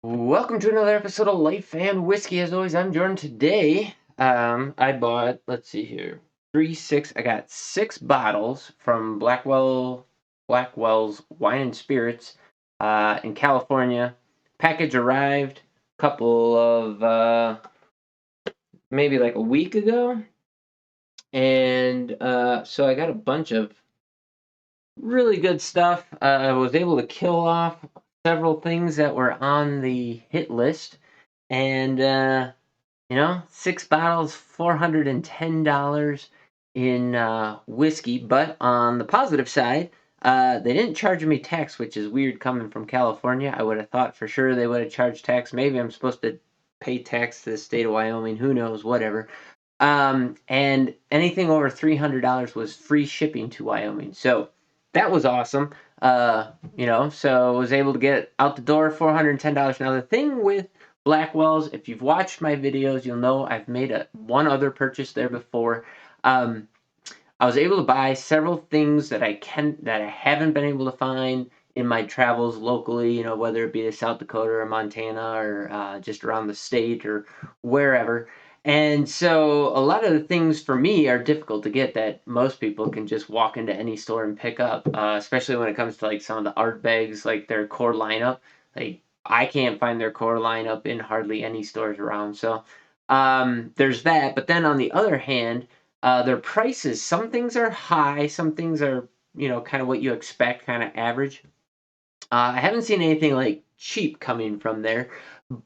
Welcome to another episode of Life and Whiskey. As always, I'm Jordan. Today, I bought, let's see here, I got 6 bottles from Blackwell's Wine and Spirits, in California. Package arrived couple of, maybe like a week ago. And, so I got a bunch of really good stuff. I was able to kill off several things that were on the hit list. And, 6 bottles, $410 in whiskey. But on the positive side, they didn't charge me tax, which is weird coming from California. I would have thought for sure they would have charged tax. Maybe I'm supposed to pay tax to the state of Wyoming. Who knows? Whatever. And anything over $300 was free shipping to Wyoming. So that was awesome. So I was able to get out the door $410. Now the thing with Blackwell's, if you've watched my videos, you'll know I've made one other purchase there before. I was able to buy several things that I haven't been able to find in my travels locally. Whether it be to South Dakota or Montana or just around the state or wherever. And so a lot of the things for me are difficult to get that most people can just walk into any store and pick up, especially when it comes to like some of the art bags, like their core lineup. Like I can't find their core lineup in hardly any stores around. So there's that. But then on the other hand, their prices, some things are high, some things are, kind of what you expect, kind of average. I haven't seen anything like cheap coming from there,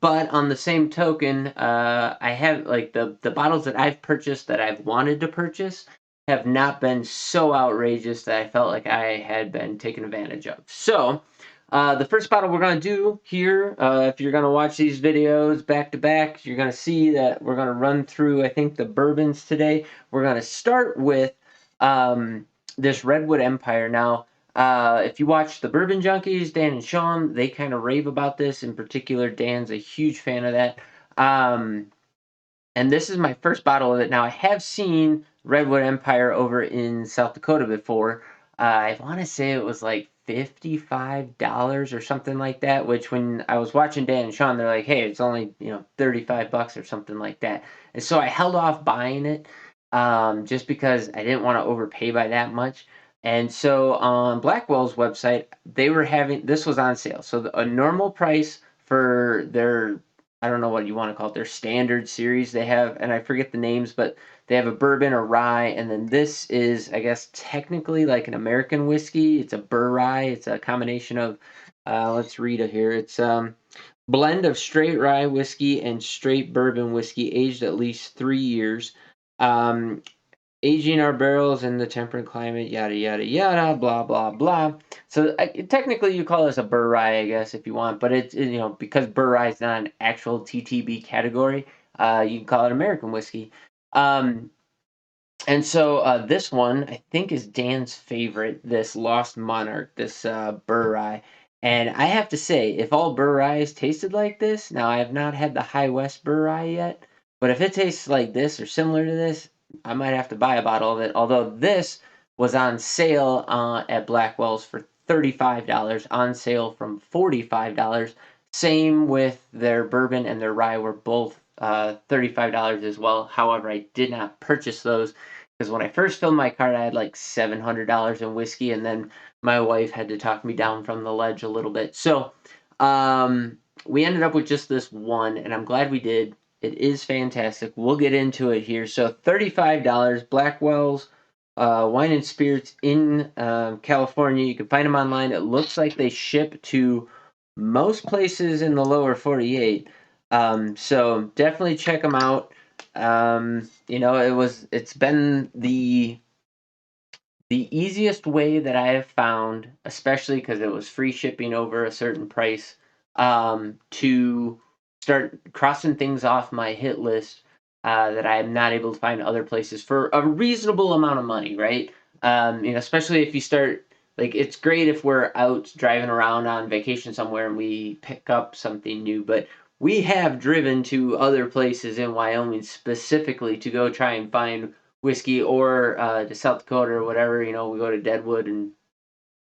but on the same token, I have like the bottles that I've purchased that I've wanted to purchase have not been so outrageous that I felt like I had been taken advantage of. So, the first bottle we're gonna do here, if you're gonna watch these videos back to back, you're gonna see that we're gonna run through, I think, the bourbons today. We're gonna start with this Redwood Empire. Now, if you watch the Bourbon Junkies, Dan and Sean, they kind of rave about this. In particular, Dan's a huge fan of that. Um, and this is my first bottle of it. Now, I have seen Redwood Empire over in South Dakota before. I want to say it was like $55 or something like that, which when I was watching Dan and Sean, they're like, hey, it's only, $35 or something like that. And so I held off buying it, just because I didn't want to overpay by that much. And so on Blackwell's website, they were having this was on sale. So a normal price for their, I don't know what you want to call it, their standard series they have, and I forget the names, but they have a bourbon, a rye, and then this is, I guess, technically like an American whiskey. It's a Bourye. It's a combination of, let's read it here. It's blend of straight rye whiskey and straight bourbon whiskey, aged at least 3 years. Um, Aging our barrels in the temperate climate, yada yada yada, blah blah blah. So technically, you call this a Bourye, I guess, if you want, but because Bourye is not an actual TTB category, you can call it American whiskey. Um, and so this one, I think, is Dan's favorite. This Lost Monarch, this Bourye. And I have to say, if all Bourye's tasted like this, now I have not had the High West Bourye yet, but if it tastes like this or similar to this, I might have to buy a bottle of it. Although this was on sale at Blackwell's for $35, on sale from $45. Same with their bourbon and their rye were both $35 as well. However, I did not purchase those because when I first filled my cart, I had like $700 in whiskey, and then my wife had to talk me down from the ledge a little bit. So we ended up with just this one, and I'm glad we did. It is fantastic. We'll get into it here. So $35, Blackwell's Wine and Spirits in California. You can find them online. It looks like they ship to most places in the lower 48. So definitely check them out. It's been the easiest way that I have found, especially because it was free shipping over a certain price, to start crossing things off my hit list that I am not able to find other places for a reasonable amount of money, right? Especially if you start, like, it's great if we're out driving around on vacation somewhere and we pick up something new, but we have driven to other places in Wyoming specifically to go try and find whiskey, or to South Dakota or whatever. We go to Deadwood and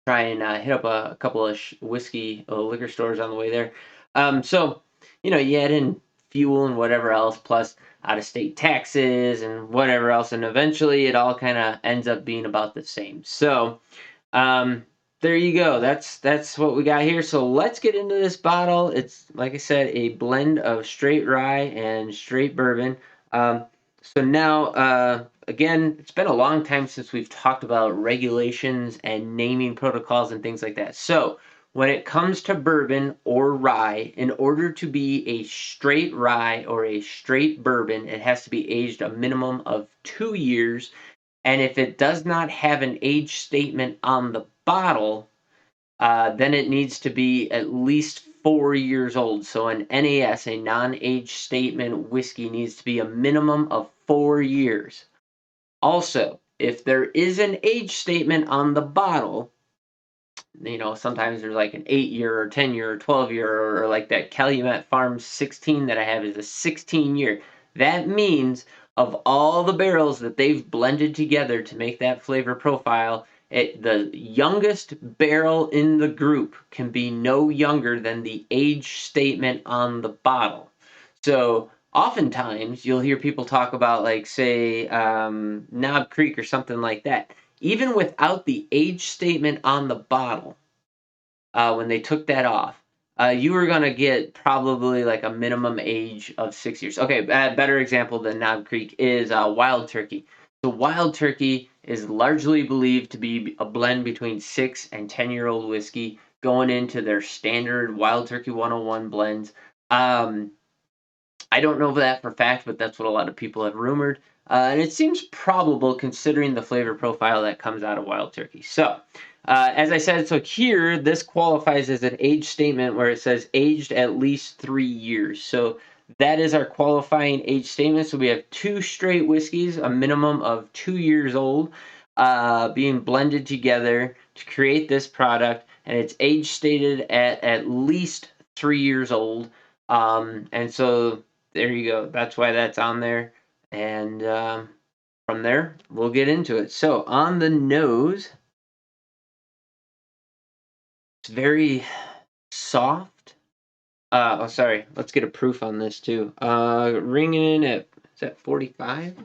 try and hit up a couple of whiskey liquor stores on the way there. So, you add in fuel and whatever else, plus out-of-state taxes and whatever else, and eventually it all kind of ends up being about the same. So, um, there you go. That's what we got here. So let's get into this bottle. It's, like I said, a blend of straight rye and straight bourbon. So now, again, it's been a long time since we've talked about regulations and naming protocols and things like that. So when it comes to bourbon or rye, in order to be a straight rye or a straight bourbon, it has to be aged a minimum of 2 years, and if it does not have an age statement on the bottle, then it needs to be at least 4 years old. So an NAS, a non-age statement whiskey, needs to be a minimum of 4 years. Also, if there is an age statement on the bottle, sometimes there's like an 8 year or 10 year or 12 year, or like that Calumet Farms 16 that I have is a 16 year. That means of all the barrels that they've blended together to make that flavor profile, the youngest barrel in the group can be no younger than the age statement on the bottle. So oftentimes you'll hear people talk about, like, say, Knob Creek or something like that. Even without the age statement on the bottle, when they took that off, you were going to get probably like a minimum age of 6 years. Okay, a better example than Knob Creek is Wild Turkey. So Wild Turkey is largely believed to be a blend between 6 and 10-year-old whiskey going into their standard Wild Turkey 101 blends. Um, I don't know that for fact, but that's what a lot of people have rumored. And it seems probable considering the flavor profile that comes out of Wild Turkey. So, as I said, so here, this qualifies as an age statement where it says aged at least 3 years. So that is our qualifying age statement. So we have two straight whiskeys, a minimum of 2 years old, being blended together to create this product. And it's age stated at least 3 years old. And so there you go. That's why that's on there. And from there, we'll get into it. So on the nose, it's very soft. Sorry. Let's get a proof on this too. Ringing in at, is that 45?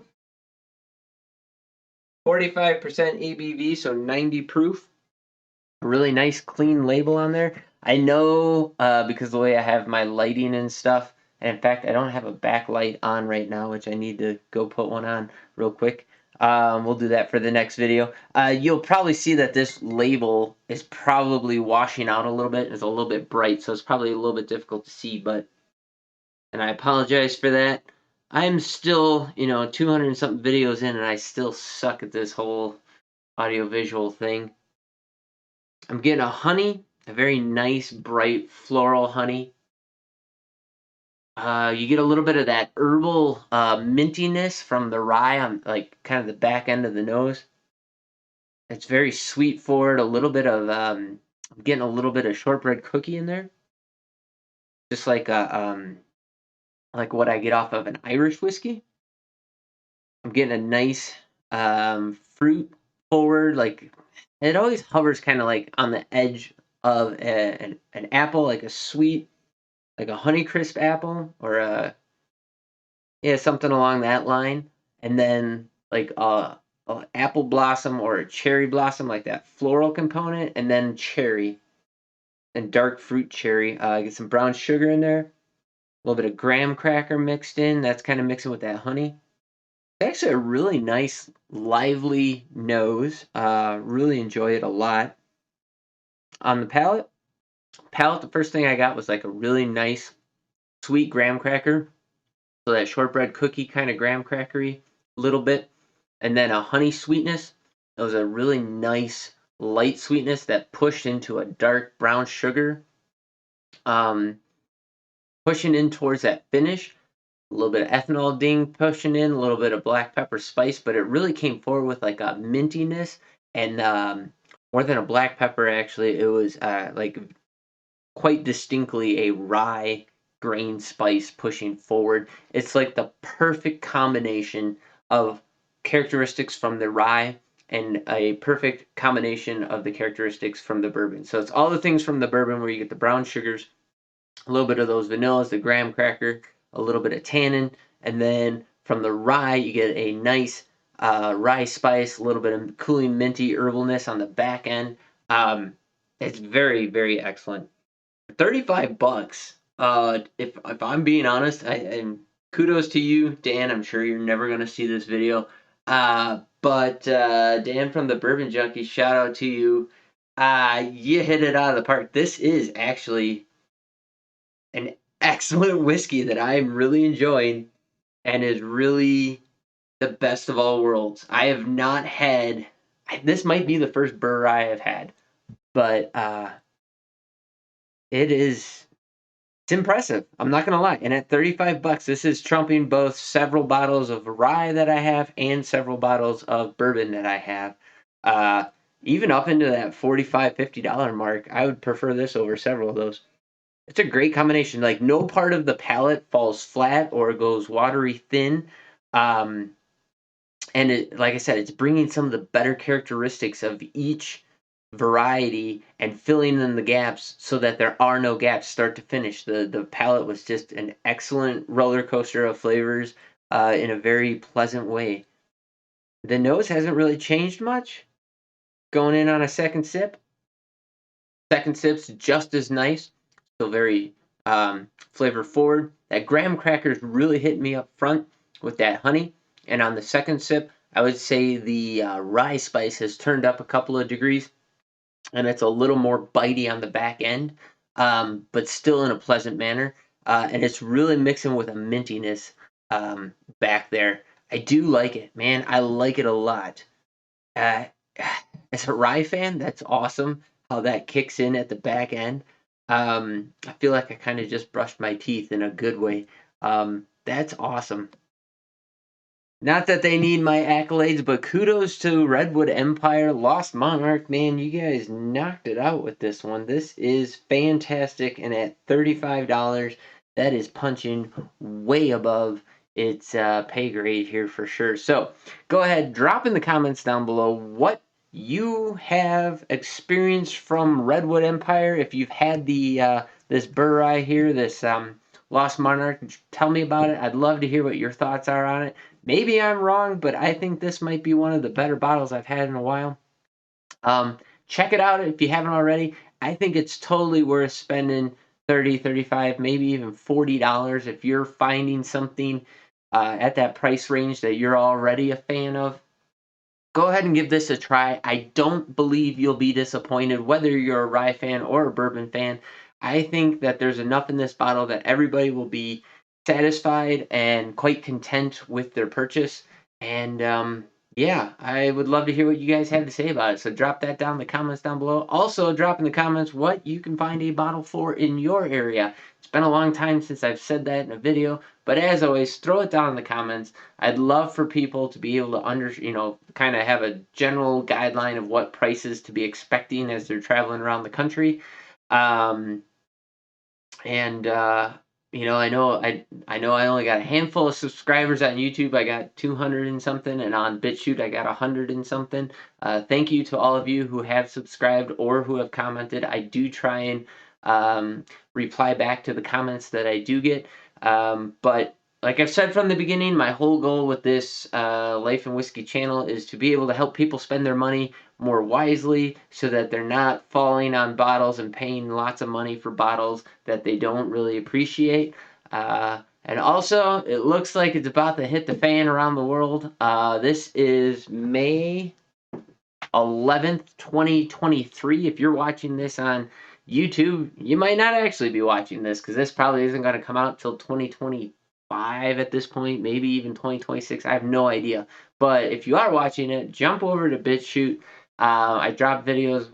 45% ABV, so 90 proof. A really nice clean label on there. I know because the way I have my lighting and stuff, and in fact, I don't have a backlight on right now, which I need to go put one on real quick. We'll do that for the next video. You'll probably see that this label is probably washing out a little bit. It's a little bit bright, so it's probably a little bit difficult to see, and I apologize for that. I'm still, 200 and something videos in, and I still suck at this whole audio-visual thing. I'm getting a honey, a very nice, bright, floral honey. You get a little bit of that herbal mintiness from the rye on, like, kind of the back end of the nose. It's very sweet forward. A little bit of I'm getting a little bit of shortbread cookie in there, just like what I get off of an Irish whiskey. I'm getting a nice fruit forward, like it always hovers kind of like on the edge of an apple, like a sweet, like a Honeycrisp apple, or yeah, something along that line, and then like a apple blossom or a cherry blossom, like that floral component, and then cherry and dark fruit cherry. Get some brown sugar in there, a little bit of graham cracker mixed in. That's kind of mixing with that honey. It's actually a really nice, lively nose. Really enjoy it a lot. On the palate, the first thing I got was like a really nice, sweet graham cracker. So that shortbread cookie kind of graham crackery little bit, and then a honey sweetness. It was a really nice light sweetness that pushed into a dark brown sugar, um, pushing in towards that finish. A little bit of ethanol ding pushing in, a little bit of black pepper spice, but it really came forward with like a mintiness, and more than a black pepper, actually, it was like quite distinctly a rye grain spice pushing forward. It's like the perfect combination of characteristics from the rye and a perfect combination of the characteristics from the bourbon. So it's all the things from the bourbon where you get the brown sugars, a little bit of those vanillas, the graham cracker, a little bit of tannin, and then from the rye, you get a nice rye spice, a little bit of cooling minty herbalness on the back end. It's very, very excellent. 35 bucks. If I'm being honest, and kudos to you, Dan. I'm sure you're never gonna see this video. But Dan from the Bourbon Junkie, shout out to you. You hit it out of the park. This is actually an excellent whiskey that I'm really enjoying and is really the best of all worlds. I have not had. This might be the first Bourye I've had, but it is. It's impressive. I'm not gonna lie. And at 35 bucks, this is trumping both several bottles of rye that I have and several bottles of bourbon that I have. Uh, Even up into that $45-50 mark, I would prefer this over several of those. It's a great combination. Like no part of the palate falls flat or goes watery thin. Um, and it, like I said, it's bringing some of the better characteristics of each variety and filling in the gaps so that there are no gaps start to finish. The palate was just an excellent roller coaster of flavors in a very pleasant way. The nose hasn't really changed much. Going in on a second sip. Second sip's just as nice. Still very flavor forward. That graham crackers really hit me up front with that honey. And on the second sip, I would say the rye spice has turned up a couple of degrees and it's a little more bitey on the back end, but still in a pleasant manner. And it's really mixing with a mintiness back there. I do like it, man. I like it a lot. Uh, as a rye fan, that's awesome how that kicks in at the back end. I feel like I kind of just brushed my teeth in a good way. That's awesome. Not that they need my accolades, but kudos to Redwood Empire, Lost Monarch. Man, you guys knocked it out with this one. This is fantastic, and at $35, that is punching way above its pay grade here for sure. So go ahead, drop in the comments down below what you have experienced from Redwood Empire. If you've had the this Bourye here, this Lost Monarch, tell me about it. I'd love to hear what your thoughts are on it. Maybe I'm wrong, but I think this might be one of the better bottles I've had in a while. Check it out if you haven't already. I think it's totally worth spending 30, 35, maybe even $40 if you're finding something at that price range that you're already a fan of. Go ahead and give this a try. I don't believe you'll be disappointed, whether you're a rye fan or a bourbon fan. I think that there's enough in this bottle that everybody will be satisfied and quite content with their purchase. And yeah, I would love to hear what you guys have to say about it. So drop that down in the comments down below. Also, drop in the comments what you can find a bottle for in your area. It's been a long time since I've said that in a video, but as always, throw it down in the comments. I'd love for people to be able to kind of have a general guideline of what prices to be expecting as they're traveling around the country. Um, and I know I only got a handful of subscribers on YouTube. I got 200 and something, and on BitChute I got 100 and something. Thank you to all of you who have subscribed or who have commented. I do try and reply back to the comments that I do get. But like I've said from the beginning, my whole goal with this Life and Whiskey channel is to be able to help people spend their money more wisely so that they're not falling on bottles and paying lots of money for bottles that they don't really appreciate. And also, it looks like it's about to hit the fan around the world. This is May 11th, 2023. If you're watching this on YouTube, you might not actually be watching this because this probably isn't going to come out till 2025 at this point, maybe even 2026. I have no idea. But if you are watching it, jump over to BitChute. I drop videos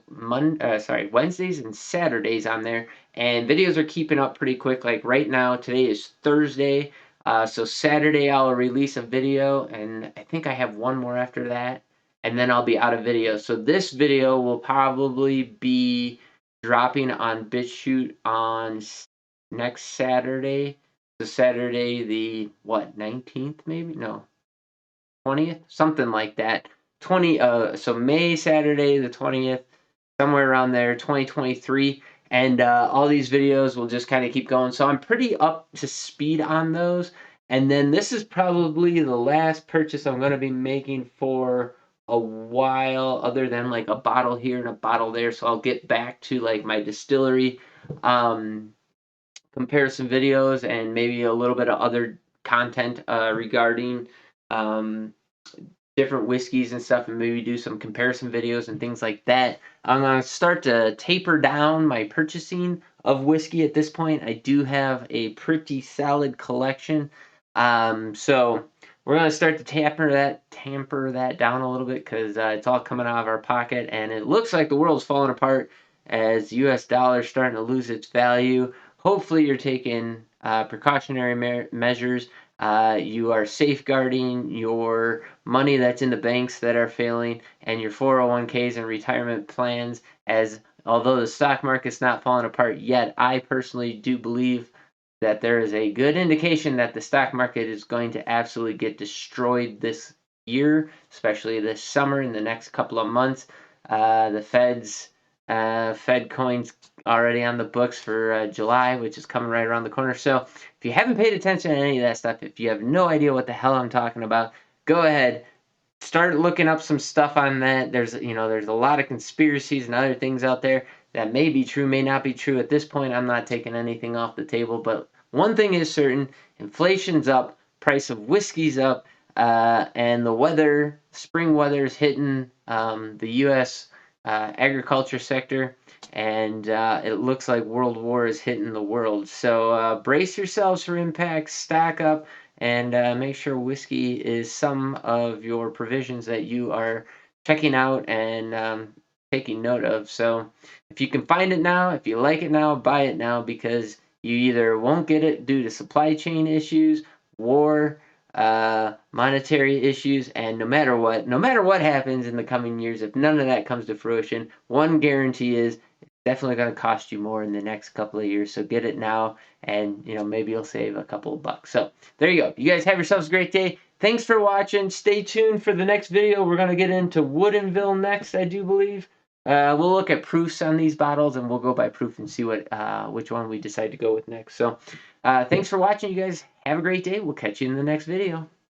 Wednesdays and Saturdays on there, and videos are keeping up pretty quick. Like right now, today is Thursday, so Saturday I'll release a video, and I think I have one more after that, and then I'll be out of video. So this video will probably be dropping on BitChute on next Saturday. So Saturday the 19th maybe? No, 20th, something like that. So May Saturday the 20th, somewhere around there, 2023. And all these videos will just kind of keep going. So I'm pretty up to speed on those. And then this is probably the last purchase I'm going to be making for a while, other than like a bottle here and a bottle there. So I'll get back to like my distillery comparison videos and maybe a little bit of other content regarding um, different whiskeys and stuff, and maybe do some comparison videos and things like that. I'm going to start to taper down my purchasing of whiskey at this point. I do have a pretty solid collection. So we're going to start to tamper that down a little bit, because it's all coming out of our pocket, and it looks like the world's falling apart as US dollar is starting to lose its value. Hopefully you're taking precautionary measures. You are safeguarding your money that's in the banks that are failing, and your 401ks and retirement plans. As although the stock market's not falling apart yet, I personally do believe that there is a good indication that the stock market is going to absolutely get destroyed this year, especially this summer, in the next couple of months. The Fed coins already on the books for July, which is coming right around the corner. So if you haven't paid attention to any of that stuff, if you have no idea what the hell I'm talking about, go ahead, start looking up some stuff on that. There's a lot of conspiracies and other things out there that may be true, may not be true. At this point, I'm not taking anything off the table, but one thing is certain: inflation's up, price of whiskey's up, and spring weather is hitting the U.S. Agriculture sector, and it looks like World War is hitting the world. So brace yourselves for impacts, stock up, and make sure whiskey is some of your provisions that you are checking out and taking note of. So if you can find it now, if you like it now, buy it now, because you either won't get it due to supply chain issues, war, monetary issues, and no matter what happens in the coming years, if none of that comes to fruition, one guarantee is it's definitely going to cost you more in the next couple of years. So get it now, and maybe you'll save a couple of bucks. So there you go. You guys have yourselves a great day. Thanks for watching. Stay tuned for the next video. We're going to get into Woodinville next, I do believe. We'll look at proofs on these bottles, and we'll go by proof and see which one we decide to go with next. So thanks for watching, you guys. Have a great day. We'll catch you in the next video.